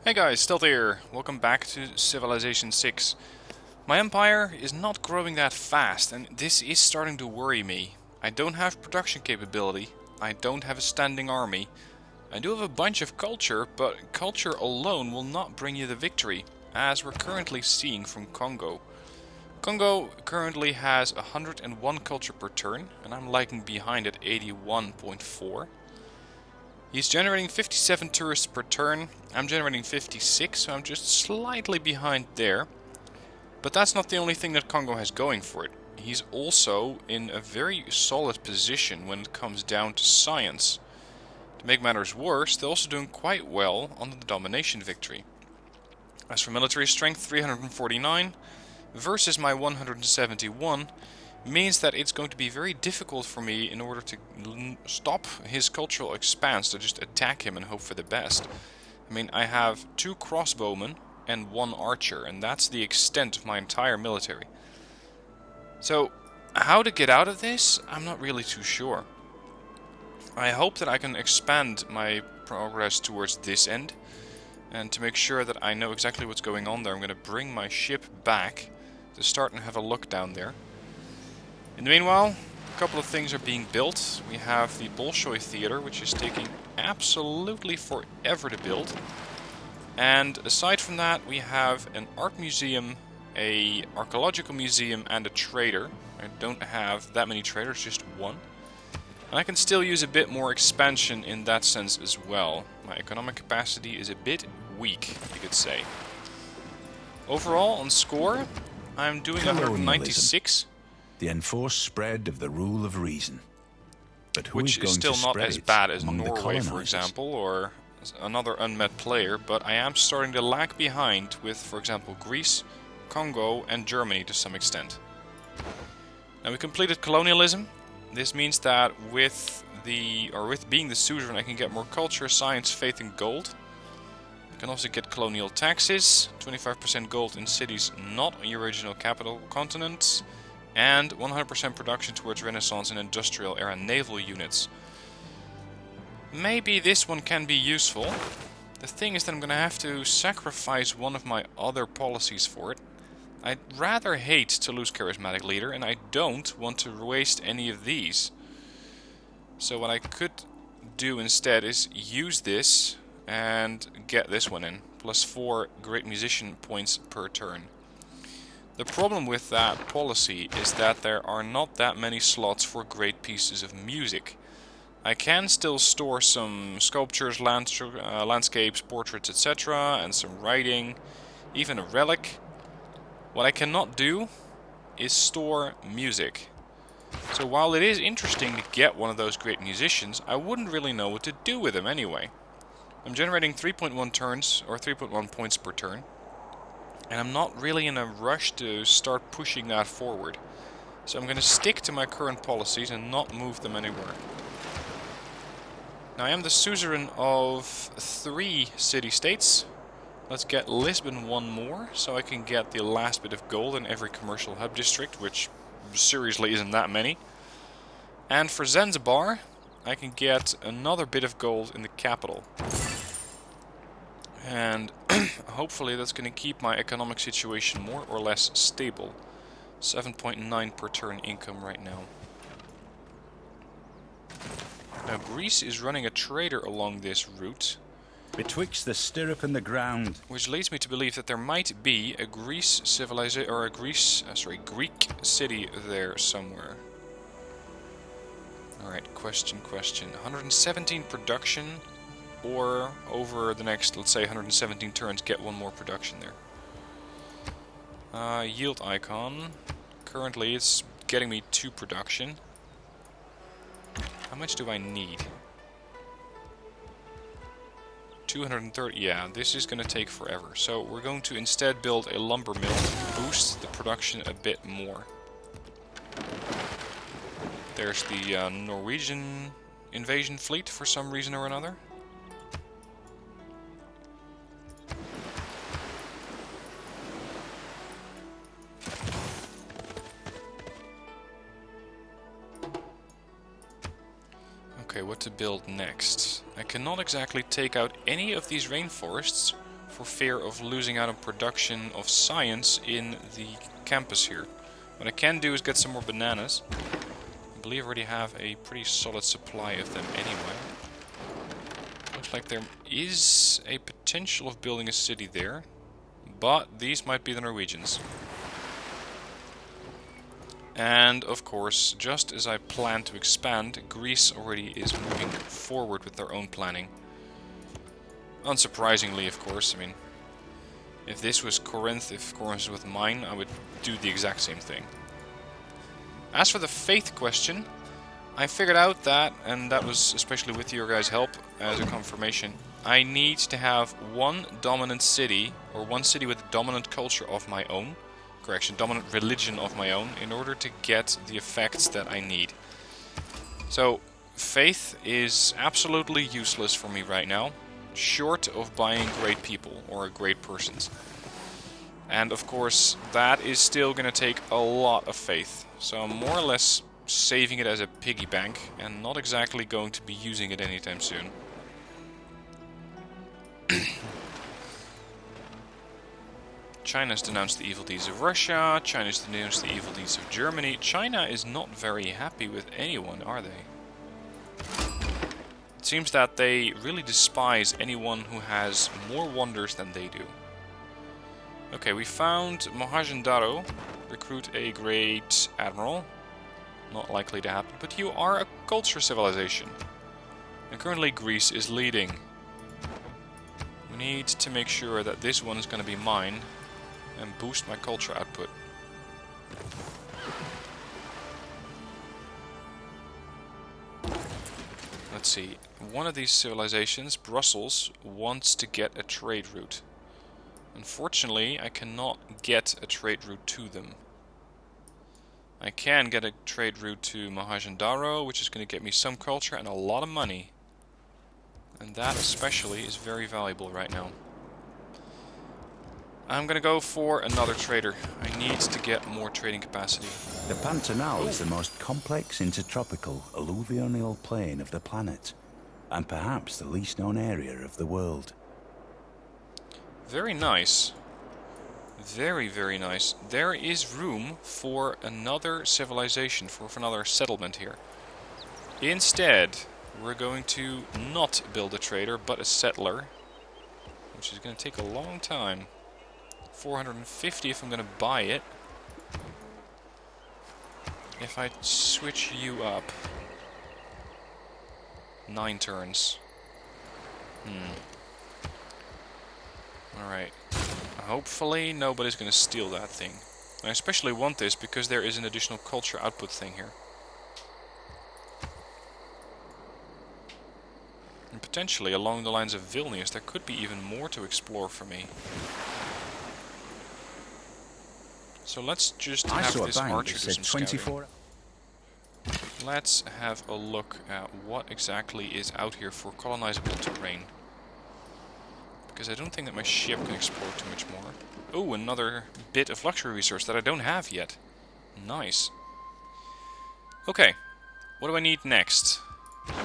Hey guys, Stealth here. Welcome back to Civilization 6. My empire is not growing that fast, and this is starting to worry me. I don't have production capability, I don't have a standing army. I do have a bunch of culture, but culture alone will not bring you the victory, as we're currently seeing from Congo. Congo currently has 101 culture per turn, and I'm lagging behind at 81.4. He's generating 57 tourists per turn. I'm generating 56, so I'm just slightly behind there. But that's not the only thing that Congo has going for it. He's also in a very solid position when it comes down to science. To make matters worse, they're also doing quite well on the domination victory. As for military strength, 349 versus my 171 means that it's going to be very difficult for me in order to stop his cultural expanse, to just attack him and hope for the best. I mean, I have 2 crossbowmen and 1 archer, and that's the extent of my entire military. So, how to get out of this? I'm not really too sure. I hope that I can expand my progress towards this end, and to make sure that I know exactly what's going on there, I'm going to bring my ship back to start and have a look down there. In the meanwhile, a couple of things are being built. We have the Bolshoi Theater, which is taking absolutely forever to build. And aside from that, we have an art museum, a archaeological museum, and a trader. I don't have that many traders, just 1. And I can still use a bit more expansion in that sense as well. My economic capacity is a bit weak, you could say. Overall, on score, I'm doing 196. The enforced spread of the rule of reason. But who which is is still not as bad as Norway, for colonizers? example, or another unmet player, but I am starting to lag behind with, for example, Greece, Congo, and Germany to some extent. Now we completed colonialism. This means that with being the suzerain, I can get more culture, science, faith, and gold. I can also get colonial taxes, 25% gold in cities not on your original capital continent, and 100% production towards Renaissance and industrial era naval units. Maybe this one can be useful. The thing is that I'm going to have to sacrifice one of my other policies for it. I'd rather hate to lose charismatic leader, and I don't want to waste any of these. So what I could do instead is use this and get this one in, plus 4 great musician points per turn. The problem with that policy is that there are not that many slots for great pieces of music. I can still store some sculptures, landscapes, portraits, etc., and some writing, even a relic. What I cannot do is store music. So while it is interesting to get one of those great musicians, I wouldn't really know what to do with them anyway. I'm generating 3.1 turns, or 3.1 points per turn. And I'm not really in a rush to start pushing that forward. So I'm going to stick to my current policies and not move them anywhere. Now I am the suzerain of 3 city-states. Let's get Lisbon 1 more, so I can get the last bit of gold in every commercial hub district, which seriously isn't that many. And for Zanzibar, I can get another bit of gold in the capital. And hopefully that's going to keep my economic situation more or less stable. 7.9 per turn income right now. Now Greece is running a trader along this route. Betwixt the stirrup and the ground. Which leads me to believe that there might be a Greek city there somewhere. Alright, question. 117 production, or over the next, let's say, 117 turns, get 1 more production there. Yield icon. Currently it's getting me 2 production. How much do I need? 230, yeah, this is going to take forever. So we're going to instead build a lumber mill to boost the production a bit more. There's the Norwegian invasion fleet for some reason or another. Okay, what to build next? I cannot exactly take out any of these rainforests for fear of losing out on production of science in the campus here. What I can do is get some more bananas. I believe I already have a pretty solid supply of them anyway. Looks like there is a potential of building a city there, but these might be the Norwegians. And of course, just as I plan to expand, Greece already is moving forward with their own planning. Unsurprisingly, of course. I mean, if this was Corinth, if Corinth was with mine, I would do the exact same thing. As for the faith question, I figured out that, and that was especially with your guys' help as a confirmation, I need to have one dominant city, or one city with a dominant culture of my own, dominant religion of my own, in order to get the effects that I need. So, faith is absolutely useless for me right now, short of buying great people or great persons. And of course, that is still going to take a lot of faith. So I'm more or less saving it as a piggy bank and not exactly going to be using it anytime soon. China's denounced the evil deeds of Russia. China's denounced the evil deeds of Germany. China is not very happy with anyone, are they? It seems that they really despise anyone who has more wonders than they do. Okay, we found Mohenjo-daro. Recruit a great admiral. Not likely to happen, but you are a culture civilization. And currently Greece is leading. We need to make sure that this one is going to be mine and boost my culture output. Let's see. One of these civilizations, Brussels, wants to get a trade route. Unfortunately, I cannot get a trade route to them. I can get a trade route to Mohenjo-daro, which is going to get me some culture and a lot of money. And that especially is very valuable right now. I'm going to go for another trader. I need to get more trading capacity. The Pantanal is the most complex intertropical alluvial plain of the planet, and perhaps the least known area of the world. Very nice. Very, very nice. There is room for another civilization, for another settlement here. Instead, we're going to not build a trader, but a settler, which is going to take a long time. 450 if I'm going to buy it. If I switch you up, 9 turns. Alright. Hopefully nobody's going to steal that thing. I especially want this because there is an additional culture output thing here. And potentially along the lines of Vilnius there could be even more to explore for me. So let's just have this archer do some scouting. Let's have a look at what exactly is out here for colonizable terrain. Because I don't think that my ship can explore too much more. Oh, another bit of luxury resource that I don't have yet. Nice. Okay, what do I need next?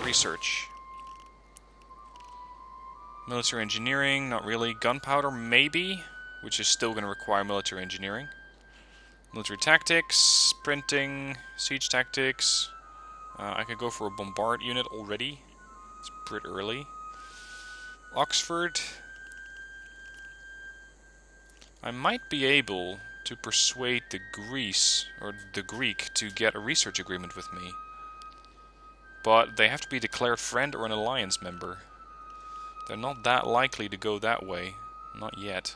Research. Military engineering, not really. Gunpowder, maybe, which is still going to require military engineering. Military tactics, sprinting, siege tactics. I could go for a bombard unit already. It's pretty early. Oxford. I might be able to persuade the Greek to get a research agreement with me. But they have to be a declared friend or an alliance member. They're not that likely to go that way. Not yet.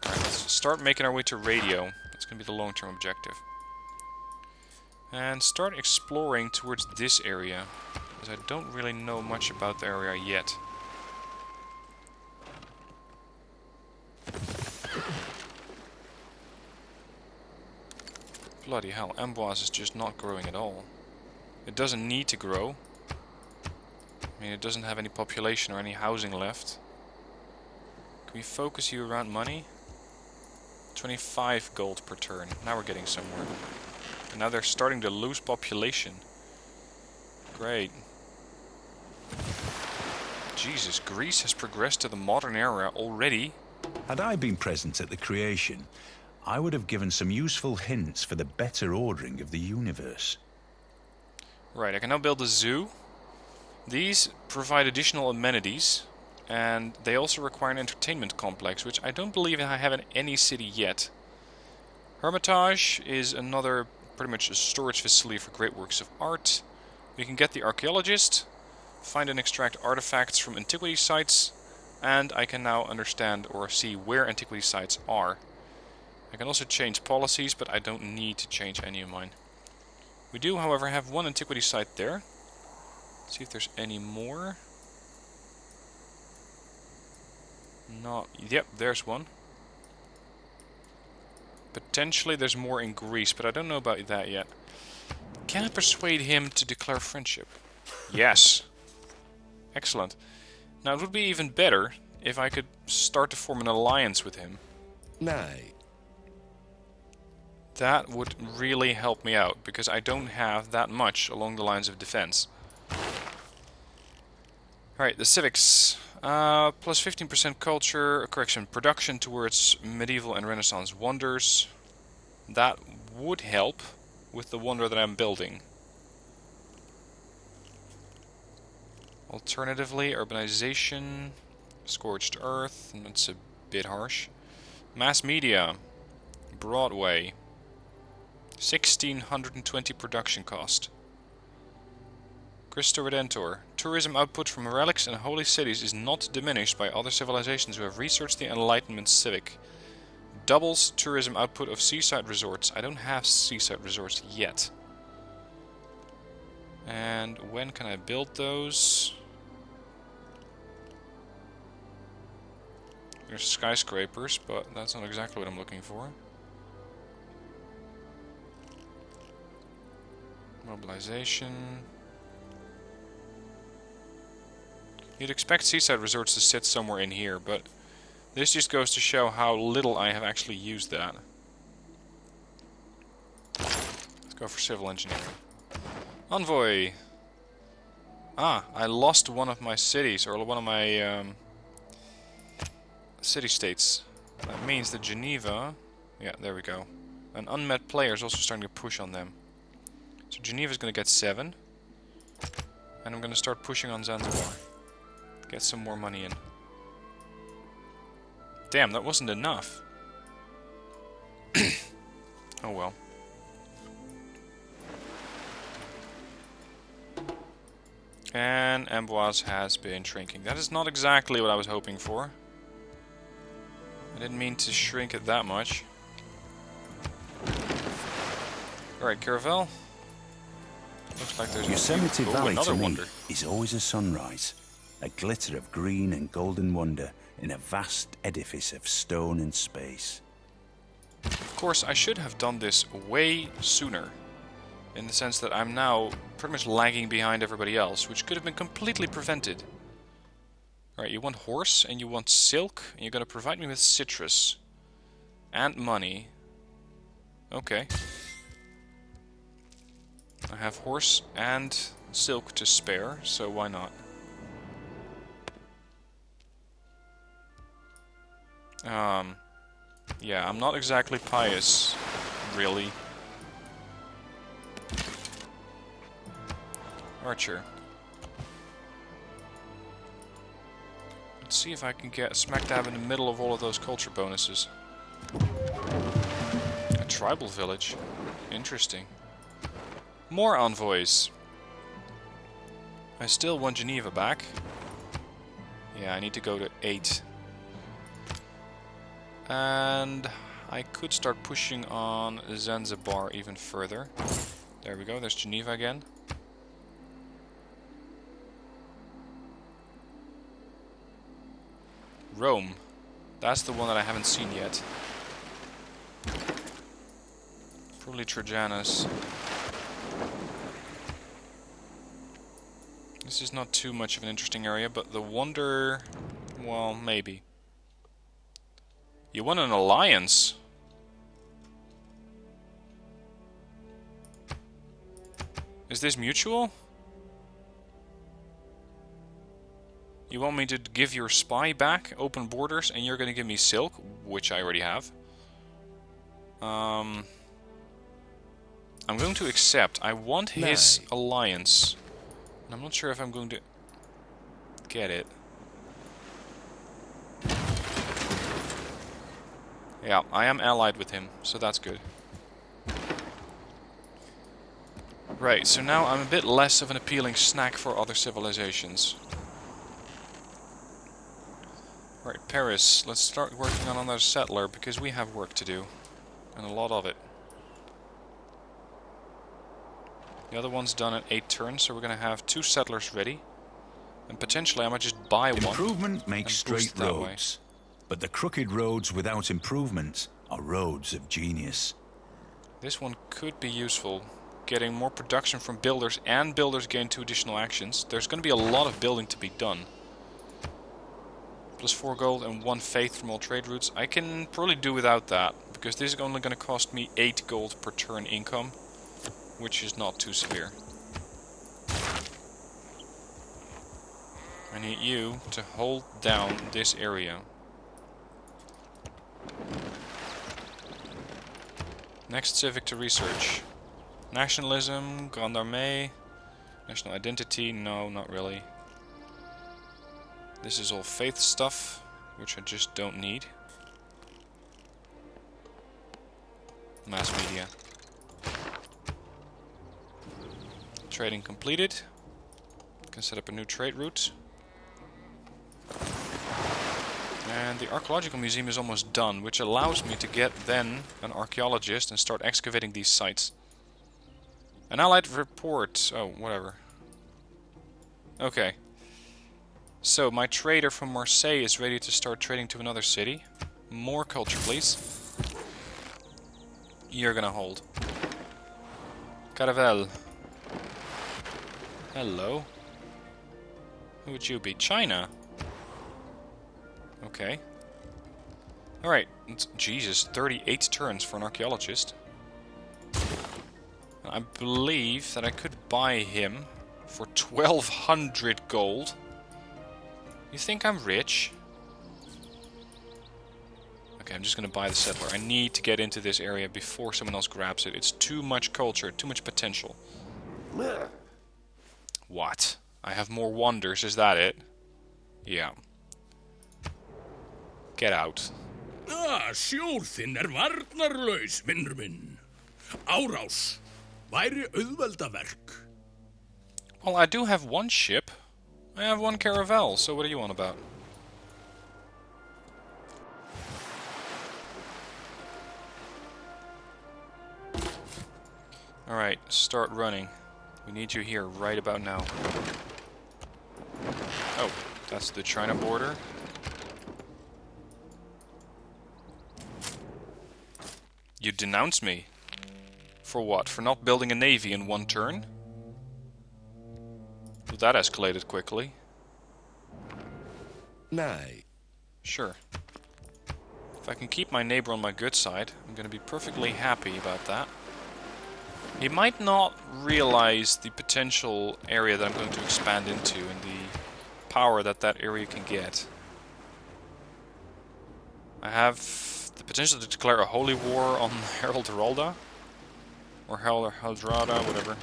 Alright, let's start making our way to radio. That's going to be the long-term objective. And start exploring towards this area, because I don't really know much about the area yet. Bloody hell, Amboise is just not growing at all. It doesn't need to grow. I mean, it doesn't have any population or any housing left. Can we focus you around money? 25 gold per turn. Now we're getting somewhere. And now they're starting to lose population. Great. Jesus, Greece has progressed to the modern era already. Had I been present at the creation, I would have given some useful hints for the better ordering of the universe. Right, I can now build a zoo. These provide additional amenities, and they also require an entertainment complex, which I don't believe I have in any city yet. Hermitage is another pretty much a storage facility for great works of art. We can get the archaeologist, find and extract artifacts from antiquity sites, and I can now understand or see where antiquity sites are. I can also change policies, but I don't need to change any of mine. We do, however, have one antiquity site there. Let's see if there's any more. Not. Yep, there's one. Potentially there's more in Greece, but I don't know about that yet. Can I persuade him to declare friendship? Yes. Excellent. Now it would be even better if I could start to form an alliance with him. Nay. That would really help me out, because I don't have that much along the lines of defense. Alright, the civics. Plus 15% culture, correction, production towards medieval and Renaissance wonders. That would help with the wonder that I'm building. Alternatively, urbanization, scorched earth, and that's a bit harsh. Mass media, Broadway, 1620 production cost. Christo Redentor. Tourism output from relics and holy cities is not diminished by other civilizations who have researched the Enlightenment civic. Doubles tourism output of seaside resorts. I don't have seaside resorts yet. And when can I build those? There's skyscrapers, but that's not exactly what I'm looking for. Mobilization. You'd expect seaside resorts to sit somewhere in here, but this just goes to show how little I have actually used that. Let's go for civil engineering. Envoy! Ah, I lost one of my cities, or one of my city-states. That means that Geneva... Yeah, there we go. An unmet player is also starting to push on them. So Geneva's going to get 7. And I'm going to start pushing on Zanzibar. Get some more money in. Damn, that wasn't enough. Oh well. And Amboise has been shrinking. That is not exactly what I was hoping for. I didn't mean to shrink it that much. Alright, Caravel. Looks like there's Yosemite Valley another to me wonder. is always a sunrise. A glitter of green and golden wonder in a vast edifice of stone and space. Of course, I should have done this way sooner. In the sense that I'm now pretty much lagging behind everybody else, which could have been completely prevented. Alright, you want horse and you want silk, and you're gonna provide me with citrus. And money. Okay. I have horse and silk to spare, so why not? Yeah, I'm not exactly pious, really. Archer. Let's see if I can get smack dab in the middle of all of those culture bonuses. A tribal village. Interesting. More envoys. I still want Geneva back. Yeah, I need to go to 8. And I could start pushing on Zanzibar even further. There we go, there's Geneva again. Rome. That's the one that I haven't seen yet. Probably Trajanus. This is not too much of an interesting area, but the wonder... well, maybe. You want an alliance? Is this mutual? You want me to give your spy back, open borders, and you're going to give me silk, which I already have. I'm going to accept. I want his alliance. I'm not sure if I'm going to get it. Yeah, I am allied with him, so that's good. Right, so now I'm a bit less of an appealing snack for other civilizations. Right, Paris, let's start working on another settler, because we have work to do. And a lot of it. The other one's done in 8 turns, so we're going to have 2 settlers ready. And potentially I might just buy one. Improvement makes straight roads. But the crooked roads without improvement are roads of genius. This one could be useful. Getting more production from builders, and builders gain 2 additional actions. There's going to be a lot of building to be done. Plus 4 gold and 1 faith from all trade routes. I can probably do without that, because this is only going to cost me 8 gold per turn income, which is not too severe. I need you to hold down this area. Next civic to research. Nationalism, Grande Armée, national identity, no, not really. This is all faith stuff, which I just don't need. Mass media. Trading completed. Can set up a new trade route. And the archaeological museum is almost done, which allows me to get then an archaeologist and start excavating these sites. An allied report. Oh, whatever. Okay. So, my trader from Marseille is ready to start trading to another city. More culture, please. You're gonna hold. Caravel. Hello. Who would you be? China. Okay. Alright. Jesus, 38 turns for an archaeologist. I believe that I could buy him for 1200 gold. You think I'm rich? Okay, I'm just gonna buy the settler. I need to get into this area before someone else grabs it. It's too much culture, too much potential. What? I have more wonders, is that it? Yeah. Get out. Sjór þinn varnarlaus, vinnur minn. Árás væri auðveldaverk. Well, I do have 1 ship. I have 1 caravel, so what do you want about? Alright, start running. We need you here right about now. Oh, that's the China border. You denounce me. For what? For not building a navy in 1 turn? Well, that escalated quickly. Nei. Sure. If I can keep my neighbor on my good side, I'm going to be perfectly happy about that. He might not realize the potential area that I'm going to expand into and the power that that area can get. I have the potential to declare a holy war on Heraldralda. Or Heraldrada, whatever.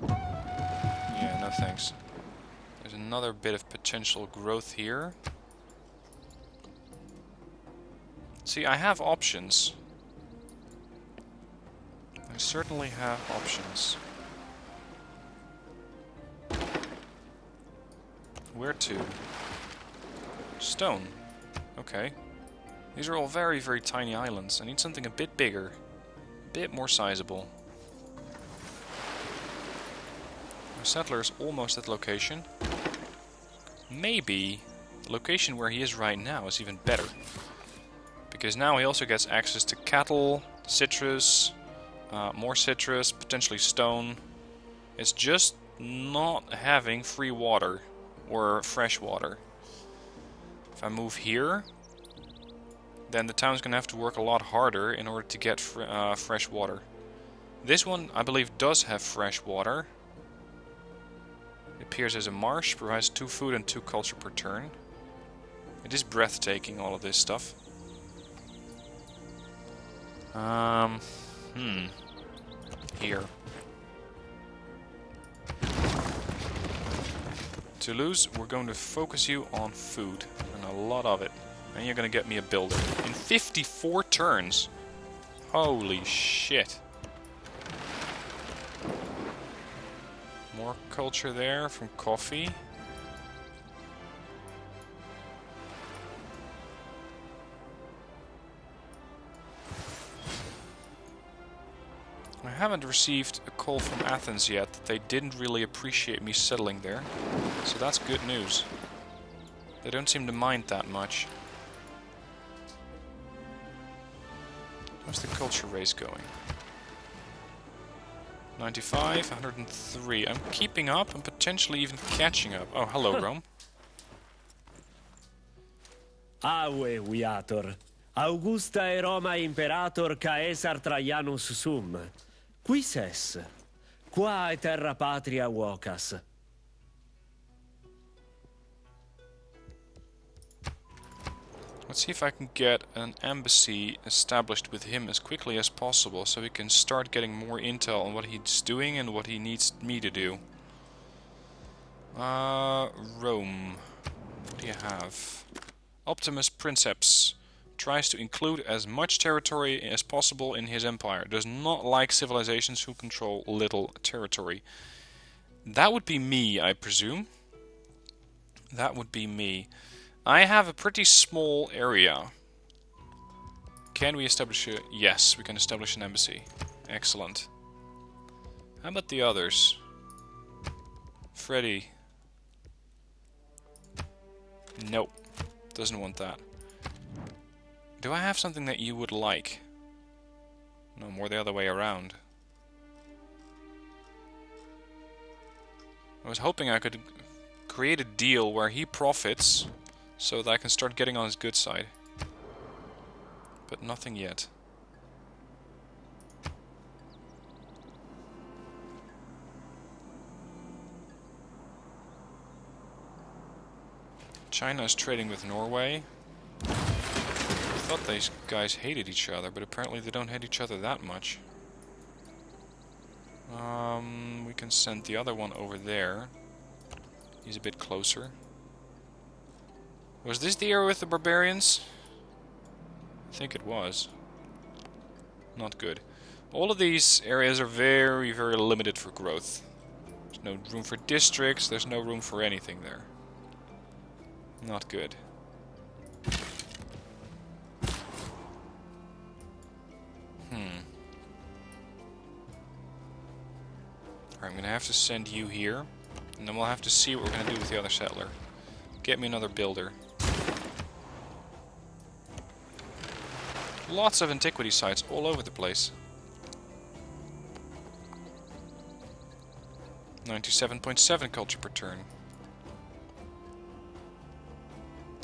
Yeah, no thanks. There's another bit of potential growth here. See, I have options. I certainly have options. Where to? Stone. Okay. These are all very, very tiny islands. I need something a bit bigger. A bit more sizable. Our settler is almost at location. Maybe the location where he is right now is even better. Because now he also gets access to cattle, citrus, more citrus, potentially stone. It's just not having free water or fresh water. If I move here, then the town's gonna have to work a lot harder in order to get fresh water. This one, I believe, does have fresh water. It appears as a marsh, provides 2 food and 2 culture per turn. It is breathtaking, all of this stuff. Here. Toulouse, we're going to focus you on food, and a lot of it. And you're going to get me a builder. In 54 turns! Holy shit. More culture there from coffee. I haven't received a call from Athens yet that they didn't really appreciate me settling there. So that's good news. They don't seem to mind that much. How's the culture race going? 95, 103. I'm keeping up and potentially even catching up. Oh, hello, Rome. Ave viator. Augusta e Roma imperator Caesar Traianus sum. Quis es? Qua e terra patria vocas. Let's see if I can get an embassy established with him as quickly as possible so we can start getting more intel on what he's doing and what he needs me to do. Rome. What do you have? Optimus Princeps tries to include as much territory as possible in his empire. Does not like civilizations who control little territory. That would be me, I presume. That would be me. I have a pretty small area. Can we establish a... Yes, we can establish an embassy. Excellent. How about the others? Freddy. Nope. Doesn't want that. Do I have something that you would like? No, more the other way around. I was hoping I could create a deal where he profits so that I can start getting on his good side. But nothing yet. China is trading with Norway. I thought these guys hated each other, but apparently they don't hate each other that much. We can send the other one over there. He's a bit closer. Was this the area with the barbarians? I think it was. Not good. All of these areas are very, very limited for growth. There's no room for districts, there's no room for anything there. Not good. Alright, I'm gonna have to send you here. And then we'll have to see what we're gonna do with the other settler. Get me another builder. Lots of antiquity sites all over the place. 97.7 culture per turn.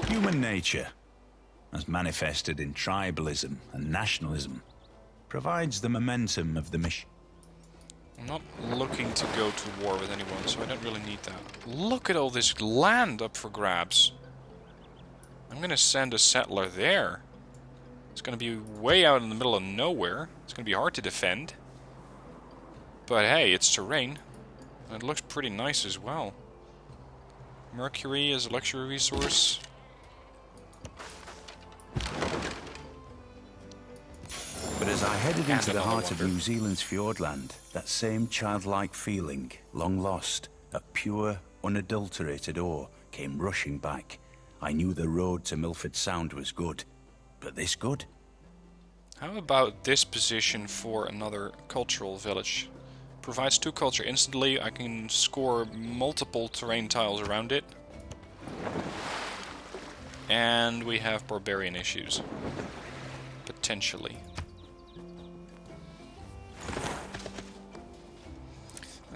Human nature, as manifested in tribalism and nationalism, provides the momentum of the mission. I'm not looking to go to war with anyone, so I don't really need that. Look at all this land up for grabs. I'm gonna send a settler there. It's gonna be way out in the middle of nowhere. It's gonna be hard to defend. But hey, it's terrain. And it looks pretty nice as well. Mercury as a luxury resource. But as I headed And into the another heart of wonder. New Zealand's fjordland, that same childlike feeling, long lost, of pure, unadulterated awe, came rushing back. I knew the road to Milford Sound was good, but this good? How about this position for another cultural village? Provides 2 culture instantly. I can score multiple terrain tiles around it. And we have barbarian issues. Potentially.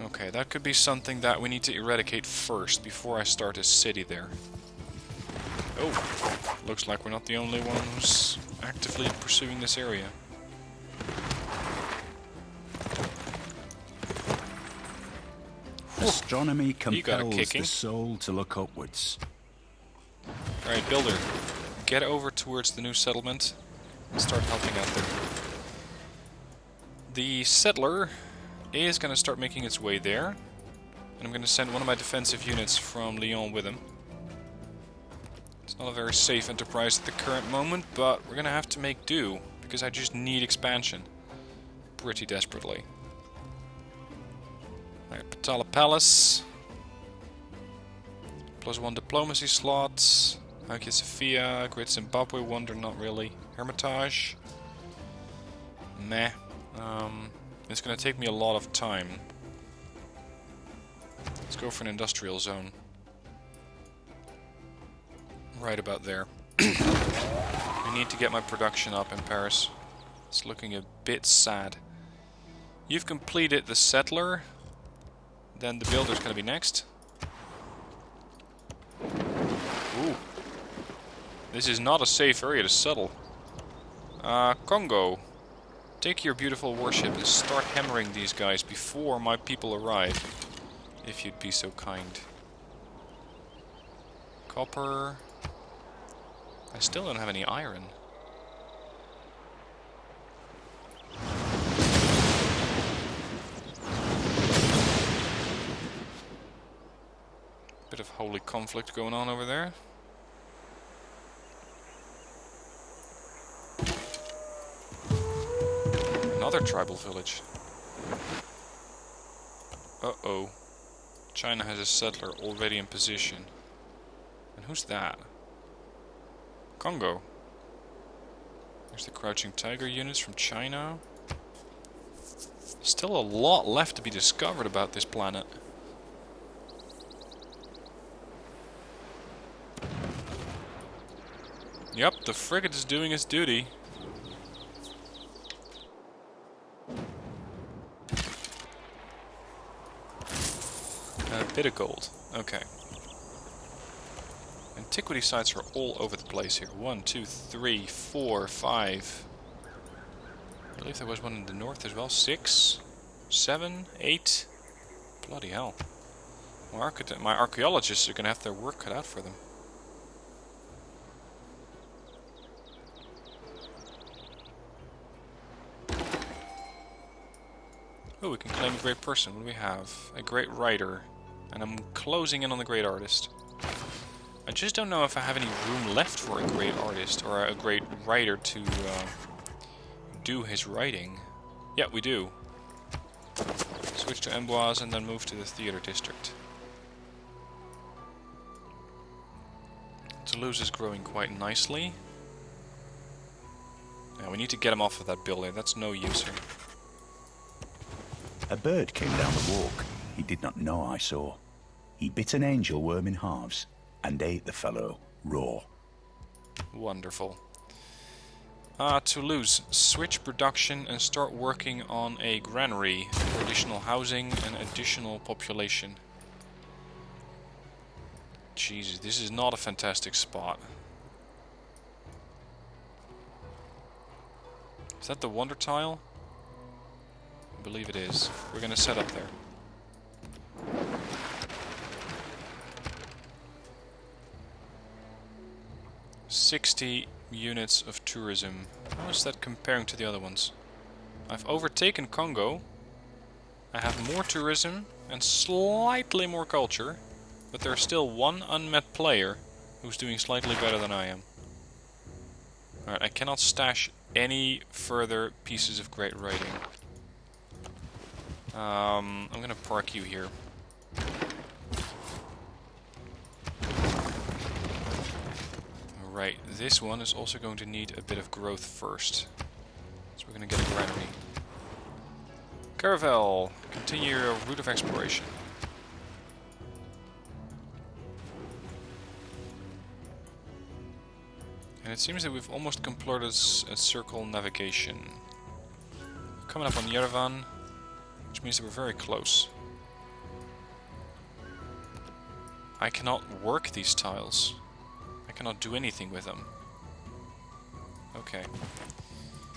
Okay, that could be something that we need to eradicate first before I start a city there. Oh, looks like we're not the only one who's actively pursuing this area. Astronomy You got a compels kicking. the soul to look upwards. Alright, builder. Get over towards the new settlement and start helping out there. The settler is going to start making its way there. And I'm going to send one of my defensive units from Lyon with him. It's not a very safe enterprise at the current moment, but we're going to have to make do, because I just need expansion. Pretty desperately. Alright, Patala Palace. +1 diplomacy slots. Hagia Sophia, Great Zimbabwe Wonder, not really. Hermitage. Meh. It's going to take me a lot of time. Let's go for an industrial zone. Right about there. I need to get my production up in Paris. It's looking a bit sad. You've completed the settler. Then the builder's going to be next. Ooh. This is not a safe area to settle. Congo. Take your beautiful warship and start hammering these guys before my people arrive. If you'd be so kind. Copper. I still don't have any iron. Bit of holy conflict going on over there. Another tribal village. Uh-oh. China has a settler already in position. And who's that? Congo. There's the Crouching Tiger units from China. Still a lot left to be discovered about this planet. Yep, the frigate is doing its duty. A bit of gold. Okay. Antiquity sites are all over the place here. 1, 2, 3, 4, 5. I believe there was one in the north as well. 6, 7, 8. Bloody hell. My archaeologists are going to have their work cut out for them. Oh, we can claim a great person. What do we have? A great writer. And I'm closing in on the great artist. I just don't know if I have any room left for a great artist or a great writer to do his writing. Yeah, we do. Switch to Amboise and then move to the theater district. Toulouse is growing quite nicely. Yeah, we need to get him off of that building. That's no use here. A bird came down the walk. He did not know I saw. He bit an angel worm in halves and ate the fellow raw. Wonderful. Toulouse, switch production and start working on a granary for additional housing and additional population. Jesus, this is not a fantastic spot. Is that the wonder tile? I believe it is. We're gonna set up there. $60 units of tourism. How is that comparing to the other ones? I've overtaken Congo. I have more tourism and slightly more culture, but there's still one unmet player who's doing slightly better than I am. Alright, I cannot stash any further pieces of great writing. I'm gonna park you here. Right, this one is also going to need a bit of growth first. So we're gonna get a granary. Caravel, continue your route of exploration. And it seems that we've almost completed a circle navigation. Coming up on Yerevan, which means that we're very close. I cannot work these tiles. I cannot do anything with them. Okay.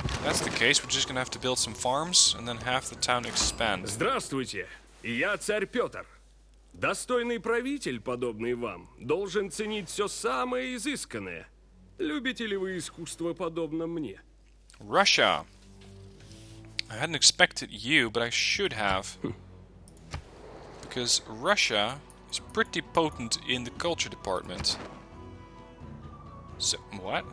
If that's the case, we're just gonna have to build some farms and then have the town expand. Здравствуйте, я царь Петр. Достойный правитель, подобный вам, должен ценить все самое изысканное. Любите ли вы искусство, подобно мне? Russia. I hadn't expected you, but I should have. Because Russia is pretty potent in the culture department. So, what?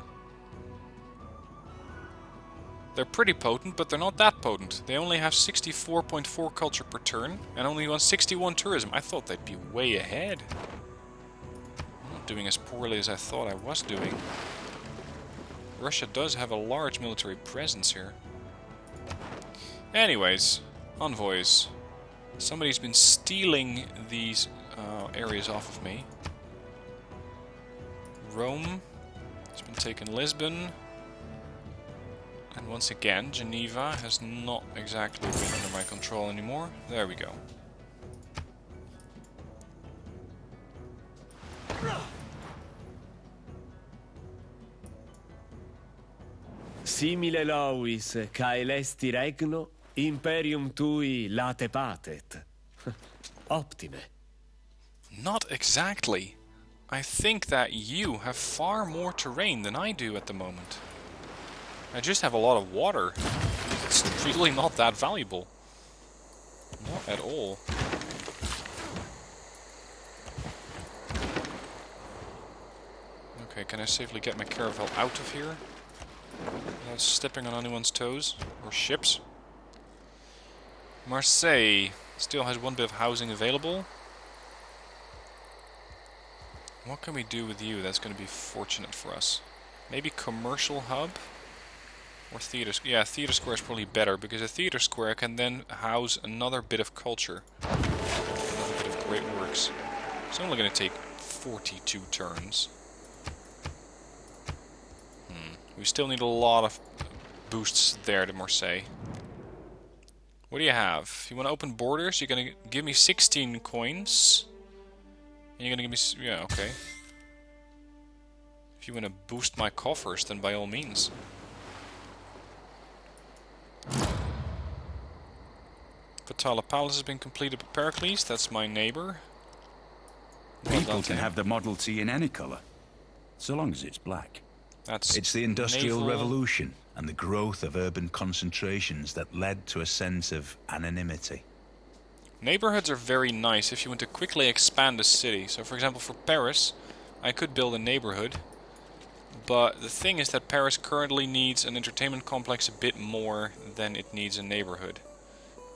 They're pretty potent, but they're not that potent. They only have 64.4 culture per turn, and only 161 tourism. I thought they'd be way ahead. I'm not doing as poorly as I thought I was doing. Russia does have a large military presence here. Anyways, envoys. Somebody's been stealing these areas off of me. Rome has been taken Lisbon. And once again, Geneva has not exactly been under my control anymore. There we go. Simile lovis, caelesti regno, imperium tui late patet. Optime. Not exactly. I think that you have far more terrain than I do at the moment. I just have a lot of water. It's really not that valuable. Not at all. Okay, can I safely get my caravel out of here? Without stepping on anyone's toes? Or ships? Marseille still has one bit of housing available. What can we do with you that's going to be fortunate for us? Maybe commercial hub? Or theater square. Yeah, theater square is probably better, because a theater square can then house another bit of culture. Another bit of great works. It's only going to take 42 turns. We still need a lot of boosts there to Marseille. What do you have? You want to open borders? You're going to give me 16 coins. And you're going to give me... Yeah, okay. If you want to boost my coffers, then by all means. Fatala Palace has been completed by Pericles. That's my neighbor. Well People done, can Tim. have the Model T in any colour, so long as it's black. That's It's the Industrial naval- Revolution and the growth of urban concentrations that led to a sense of anonymity. Neighborhoods are very nice if you want to quickly expand a city. So, for example, for Paris, I could build a neighborhood. But the thing is that Paris currently needs an entertainment complex a bit more than it needs a neighborhood.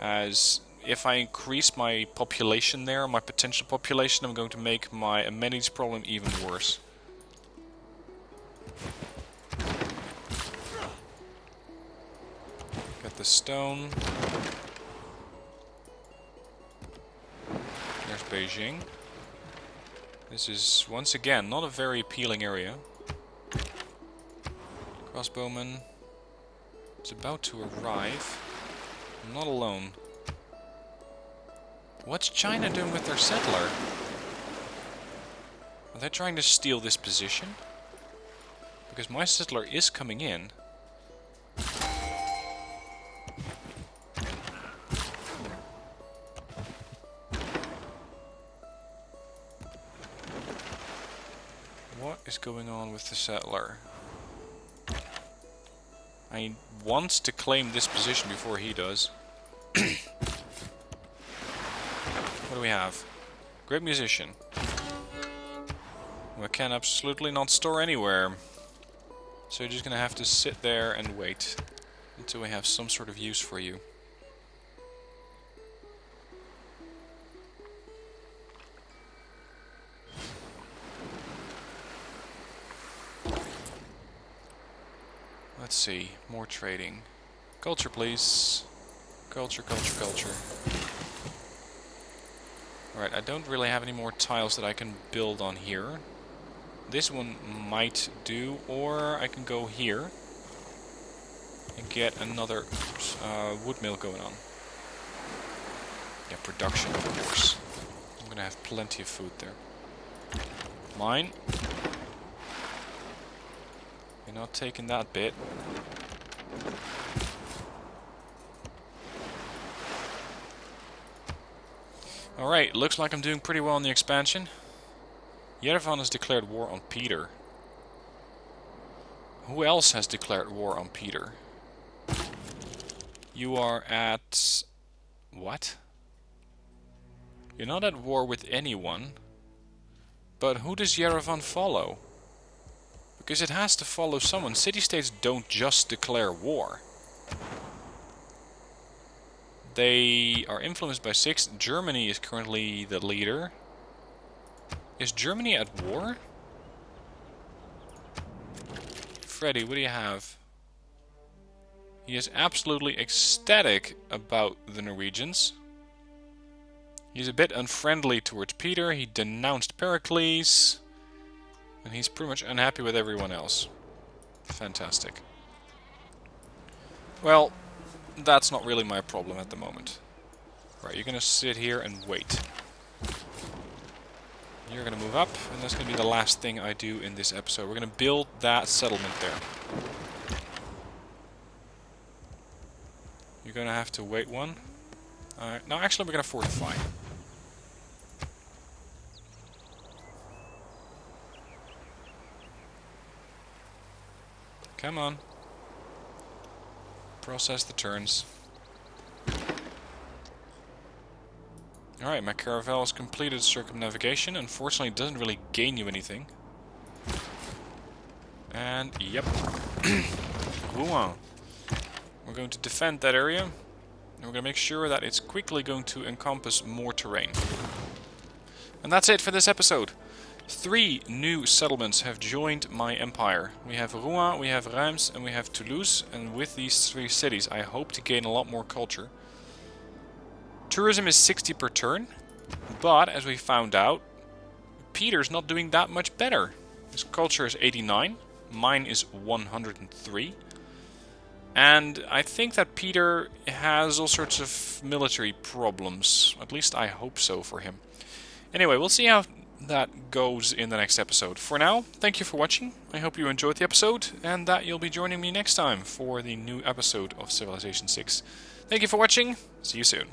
As if I increase my population there, my potential population, I'm going to make my amenities problem even worse. Get the stone. There's Beijing. This is, once again, not a very appealing area. Crossbowman is about to arrive. I'm not alone. What's China doing with their settler? Are they trying to steal this position? Because my settler is coming in. What is going on with the settler? I want to claim this position before he does. What do we have? Great musician. Who I can absolutely not store anywhere. So you're just gonna have to sit there and wait until we have some sort of use for you. Let's see, more trading. Culture, please. Culture, culture, culture. Alright, I don't really have any more tiles that I can build on here. This one might do, or I can go here and get another wood mill going on. Yeah, production, of course. I'm gonna have plenty of food there. Mine. You're not taking that bit. Alright, looks like I'm doing pretty well in the expansion. Yerevan has declared war on Peter. Who else has declared war on Peter? You are at... what? You're not at war with anyone. But who does Yerevan follow? Because it has to follow someone. City-states don't just declare war. They are influenced by 6. Germany is currently the leader. Is Germany at war? Freddy, what do you have? He is absolutely ecstatic about the Norwegians. He's a bit unfriendly towards Peter. He denounced Pericles. And he's pretty much unhappy with everyone else. Fantastic. Well, that's not really my problem at the moment. Right, you're gonna sit here and wait. You're gonna move up, and that's gonna be the last thing I do in this episode. We're gonna build that settlement there. You're gonna have to wait one. Alright, no, actually we're gonna fortify. Come on. Process the turns. Alright, my caravel has completed circumnavigation. Unfortunately, it doesn't really gain you anything. And, yep. Rouen. We're going to defend that area. And we're going to make sure that it's quickly going to encompass more terrain. And that's it for this episode. 3 new settlements have joined my empire. We have Rouen, we have Reims, and we have Toulouse. And with these 3 cities, I hope to gain a lot more culture. Tourism is 60 per turn, but as we found out, Peter's not doing that much better. His culture is 89, mine is 103. And I think that Peter has all sorts of military problems. At least I hope so for him. Anyway, we'll see how that goes in the next episode. For now, thank you for watching. I hope you enjoyed the episode and that you'll be joining me next time for the new episode of Civilization 6. Thank you for watching. See you soon.